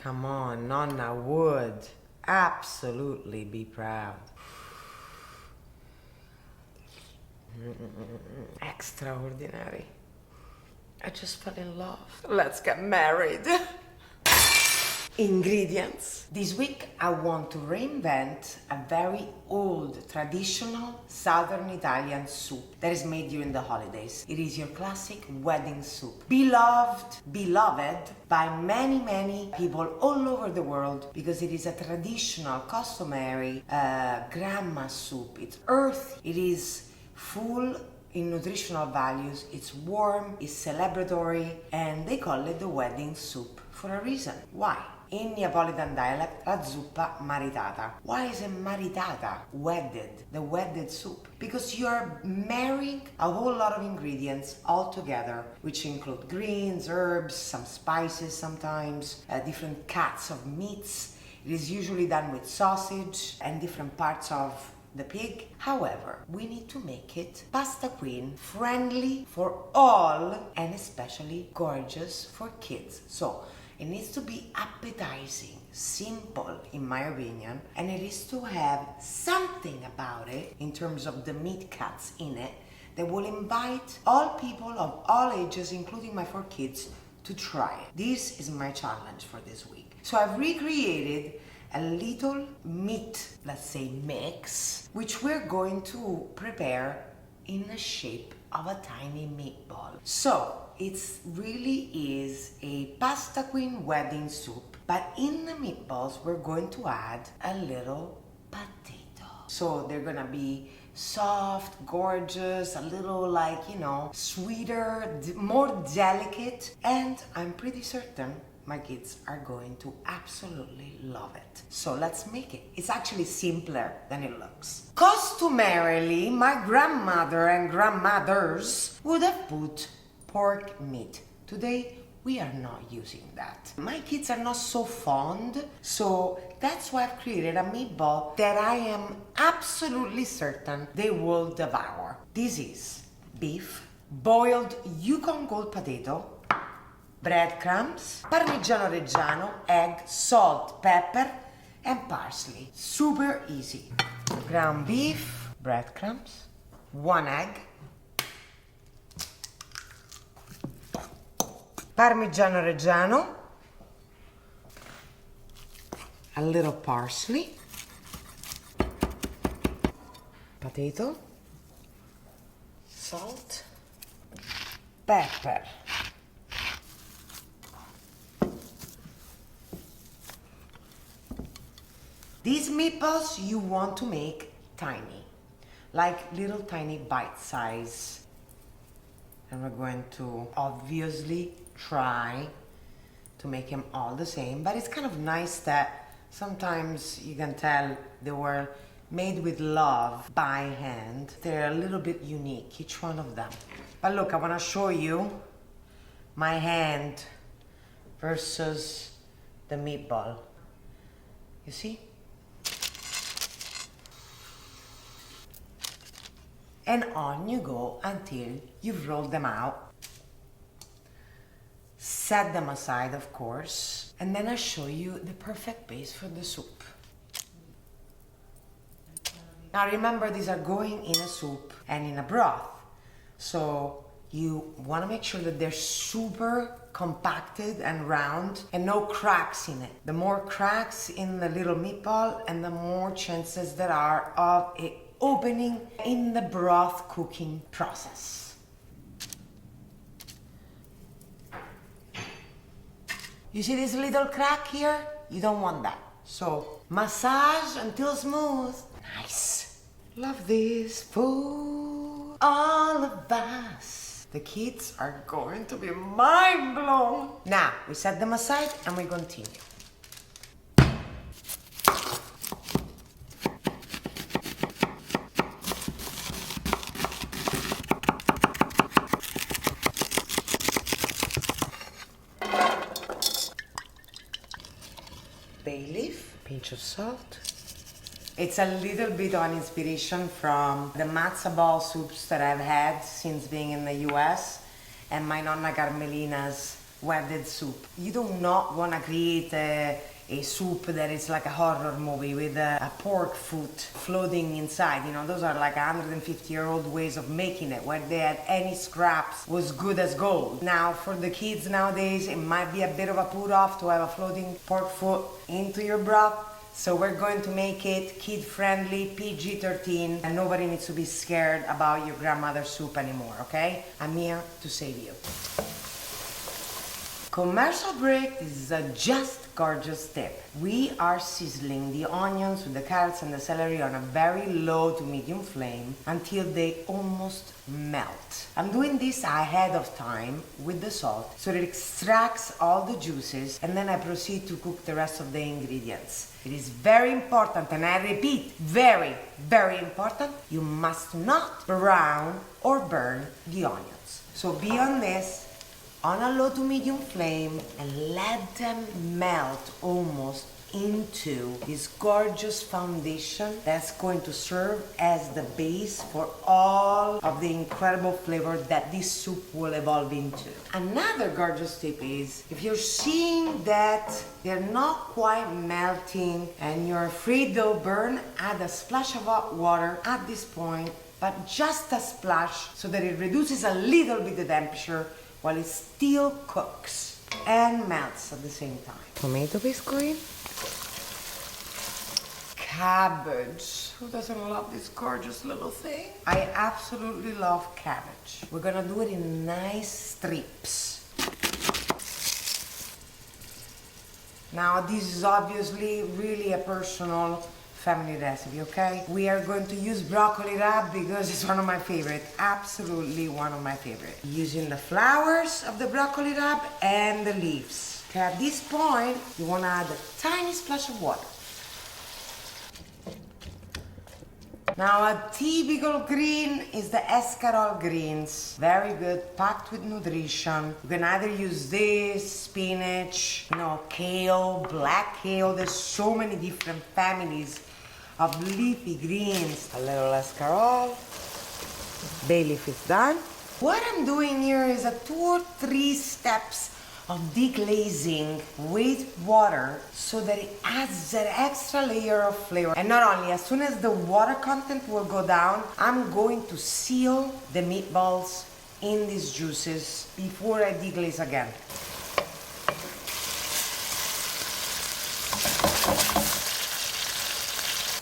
Come on, Nonna would absolutely be proud. Extraordinary. I just fell in love. Let's get married. Ingredients. This week I want to reinvent a very old, traditional Southern Italian soup that is made during the holidays. It is your classic wedding soup. Beloved by many people all over the world because it is a traditional, customary grandma soup. It's earthy. It is full in nutritional values, it's warm, it's celebratory, and they call it the wedding soup for a reason. Why? In Neapolitan dialect, la zuppa maritata. Why is it maritata? Wedded, the wedded soup. Because you're marrying a whole lot of ingredients all together, which include greens, herbs, some spices sometimes, different cuts of meats. It is usually done with sausage and different parts of the pig. However, we need to make it pasta queen friendly for all and especially gorgeous for kids. So it needs to be appetizing, simple in my opinion, and it is to have something about it in terms of the meat cuts in it that will invite all people of all ages, including my 4 kids, to try it. This is my challenge for this week. So I've recreated a little meat, let's say, mix, which we're going to prepare in the shape of a tiny meatball. So it really is a pasta queen wedding soup, but in the meatballs we're going to add a little potato. So they're gonna be soft, gorgeous, a little like, sweeter, more delicate, and I'm pretty certain my kids are going to absolutely love it. So let's make it. It's actually simpler than it looks. Customarily, my grandmother and grandmothers would have put pork meat. Today, we are not using that. My kids are not so fond, so that's why I've created a meatball that I am absolutely certain they will devour. This is beef, boiled Yukon Gold potato, breadcrumbs, parmigiano reggiano, egg, salt, pepper, and parsley. Super easy. Ground beef, breadcrumbs, 1 egg, parmigiano reggiano, a little parsley, potato, salt, pepper. These meatballs you want to make tiny, like little tiny bite size. And we're going to obviously try to make them all the same, but it's kind of nice that sometimes you can tell they were made with love by hand. They're a little bit unique, each one of them. But look, I want to show you my hand versus the meatball. You see? And on you go until you've rolled them out. Set them aside, of course, and then I'll show you the perfect base for the soup. Now remember, these are going in a soup and in a broth, so you want to make sure that they're super compacted and round and no cracks in it. The more cracks in the little meatball and the more chances there are of it opening in the broth cooking process. You see this little crack here? You don't want that. So massage until smooth. Nice. Love this food. All of us. The kids are going to be mind blown. Now we set them aside and we continue. Bay leaf, pinch of salt. It's a little bit of an inspiration from the matzo ball soups that I've had since being in the US and my Nonna Carmelina's wedded soup. You do not want to create a soup that is like a horror movie with a pork foot floating inside. You know, those are like 150-year-old ways of making it, where they had any scraps was good as gold. Now, for the kids nowadays, it might be a bit of a put off to have a floating pork foot into your broth. So we're going to make it kid-friendly, PG-13, and nobody needs to be scared about your grandmother's soup anymore, okay? I'm here to save you. Commercial break. This is a just gorgeous tip. We are sizzling the onions with the carrots and the celery on a very low to medium flame until they almost melt. I'm doing this ahead of time with the salt so that it extracts all the juices, and then I proceed to cook the rest of the ingredients. It is very important, and I repeat, very, very important, you must not brown or burn the onions. So be on this on a low to medium flame and let them melt almost into this gorgeous foundation that's going to serve as the base for all of the incredible flavor that this soup will evolve into. Another gorgeous tip is, if you're seeing that they're not quite melting and you're afraid they'll burn, add a splash of hot water at this point, but just a splash so that it reduces a little bit the temperature while it still cooks and melts at the same time. Tomato paste going. Cabbage. Who doesn't love this gorgeous little thing? I absolutely love cabbage. We're gonna do it in nice strips. Now, this is obviously really a personal family recipe, okay? We are going to use broccoli rabe because it's one of my favorite, absolutely one of my favorite. Using the flowers of the broccoli rabe and the leaves. Okay, at this point, you want to add a tiny splash of water. Now, a typical green is the escarole greens. Very good, packed with nutrition. You can either use this, spinach, kale, black kale. There's so many different families of leafy greens. A little escarole. Bay leaf is done. What I'm doing here is a 2 or 3 steps of deglazing with water so that it adds that extra layer of flavor. And not only, as soon as the water content will go down, I'm going to seal the meatballs in these juices before I deglaze again.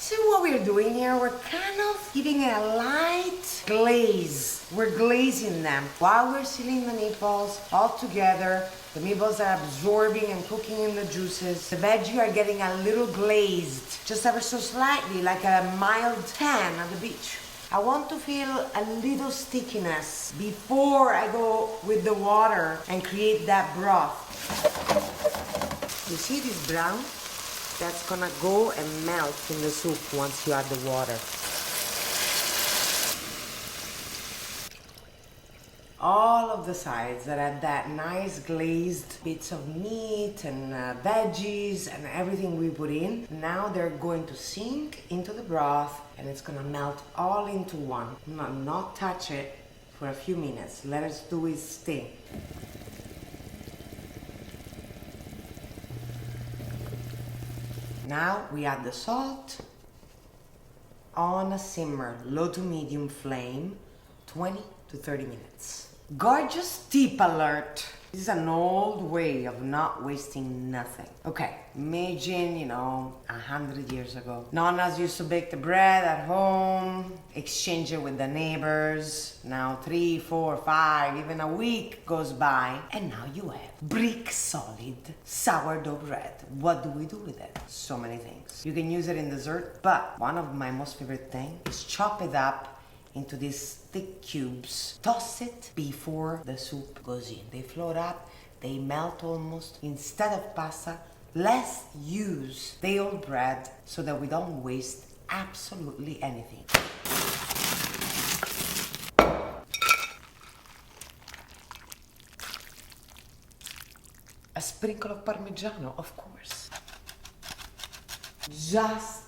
See what we're doing here? We're kind of giving it a light glaze. We're glazing them while we're sealing the meatballs all together. The meatballs are absorbing and cooking in the juices. The veggies are getting a little glazed, just ever so slightly, like a mild tan at the beach. I want to feel a little stickiness before I go with the water and create that broth. You see this brown? That's gonna go and melt in the soup once you add the water. All of the sides that had that nice glazed bits of meat and veggies and everything we put in, now they're going to sink into the broth and it's gonna melt all into one. Not touch it for a few minutes. Let us do its thing. Now we add the salt on a simmer, low to medium flame, 20 to 30 minutes. Gorgeous tip alert. This is an old way of not wasting nothing. Okay, imagine, 100 years ago. Nonnas used to bake the bread at home, exchange it with the neighbors. Now 3, 4, 5, even a week goes by, and now you have brick solid sourdough bread. What do we do with it? So many things. You can use it in dessert, but one of my most favorite things is chop it up into these thick cubes. Toss it before the soup goes in. They float up, they melt almost. Instead of pasta, let's use the old bread so that we don't waste absolutely anything. A sprinkle of Parmigiano, of course. Just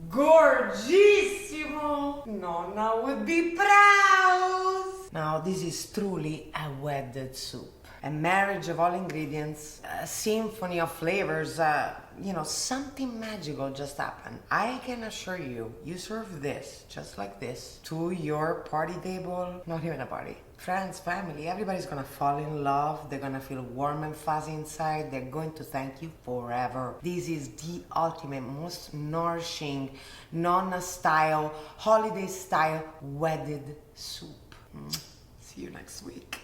gorgeissimo! Nonna would be proud! Now, this is truly a wedded soup. a marriage of all ingredients, a symphony of flavors, something magical just happened. I can assure you, you serve this, just like this, to your party table, not even a party. Friends, family, everybody's gonna fall in love, they're gonna feel warm and fuzzy inside, they're going to thank you forever. This is the ultimate, most nourishing, Nonna style, holiday style, wedded soup. See you next week.